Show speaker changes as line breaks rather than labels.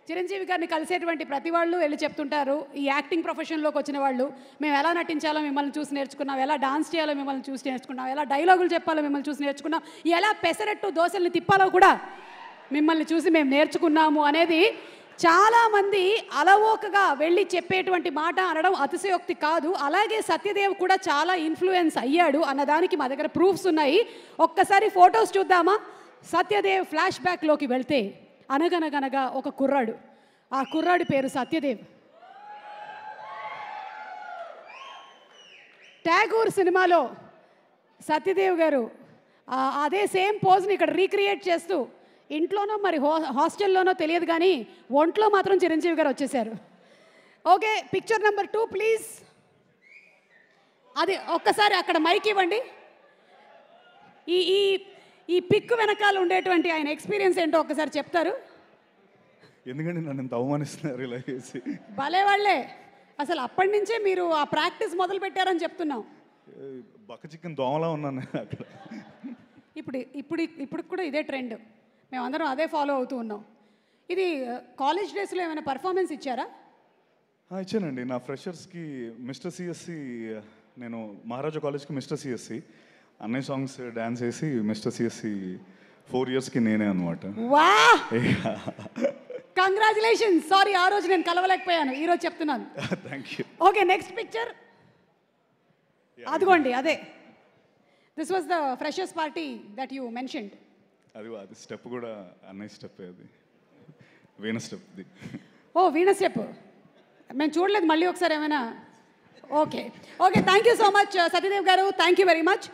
చిరంజీవి గారిని కలిసేటువంటి ప్రతి వాళ్ళు వెళ్ళి చెప్తుంటారు, ఈ యాక్టింగ్ ప్రొఫెషన్లోకి వచ్చిన వాళ్ళు, మేము ఎలా నటించాలో మిమ్మల్ని చూసి నేర్చుకున్నాం, ఎలా డాన్స్ చేయాలో మిమ్మల్ని చూసి నేర్చుకున్నాం, ఎలా డైలాగులు చెప్పాలో మిమ్మల్ని చూసి నేర్చుకున్నాం, ఎలా పెసరట్టు దోశల్ని తిప్పాలో కూడా మిమ్మల్ని చూసి మేము నేర్చుకున్నాము అనేది చాలామంది అలవోకగా వెళ్ళి చెప్పేటువంటి మాట అనడం అతిశయోక్తి కాదు. అలాగే సత్యదేవ్ కూడా చాలా ఇన్ఫ్లుయెన్స్ అయ్యాడు అన్నదానికి మా దగ్గర ప్రూఫ్స్ ఉన్నాయి. ఒక్కసారి ఫొటోస్ చూద్దామా? సత్యదేవ్ ఫ్లాష్ బ్యాక్లోకి వెళ్తే అనగనగనగా ఒక కుర్రాడు, ఆ కుర్రాడి పేరు సత్యదేవ్. ట్యాగూర్ సినిమాలో సత్యదేవ్ గారు అదే సేమ్ పోజ్ని ఇక్కడ రీక్రియేట్ చేస్తూ ఇంట్లోనో మరి హాస్టల్లోనో తెలియదు కానీ ఒంట్లో మాత్రం చిరంజీవి గారు వచ్చేసారు. Okay, picture number 2 please. అది ఒక్కసారి అక్కడ మైక్ ఇవ్వండి. ఈ ఈ ఈ పిక్ వెనకాల ఉండేటువంటి ఆయన ఎక్స్పీరియన్స్ ఏంటో ఒక్కసారి చెప్తారు?
ఎందుకంటే నన్ను ఇంత అవమానిస్తున్నారు ఇలా చేసి.
భలే వాళ్ళే, అసలు అప్పటి నుంచే మీరు ఆ ప్రాక్టీస్ మొదలు పెట్టారని చెప్తున్నాం.
బక్క చికెన్ దోమలా ఉన్నాను అక్కడ.
ఇప్పుడు కూడా ఇదే ట్రెండ్, మేమందరం అదే ఫాలో అవుతూ ఉన్నాం. ఇది కాలేజ్ డేస్లో ఏమైనా పర్ఫార్మెన్స్ ఇచ్చారా?
ఇచ్చానండి. నా ఫ్రెషర్స్కి మిస్టర్ సిఎస్సి, నేను మహారాజా కాలేజ్కి మిస్టర్ సిఎస్సి అన్నయ్య సాంగ్స్ డ్యాన్స్ వేసి మిస్టర్ సిఎస్సి 4 ఇయర్స్కి నేనే అనమాట.
వా, కంగ్రాచులేషన్స్. సారీ, ఆ రోజు నేను కలవలేకపోయాను, ఈరోజు చెప్తున్నాను.
Thank you.
Okay, next picture అదిగోండి, అదే. This was the freshers party that you mentioned.
అది స్టెప్ కూడా అన్నయ్య స్టెప్, అది వీణ స్టెప్.
ఓ, వీణ స్టెప్ మేము చూడలేదు, మళ్ళీ ఒకసారి ఏమైనా. Okay, thank you so much Satyadev గారు, థ్యాంక్ యూ వెరీ మచ్.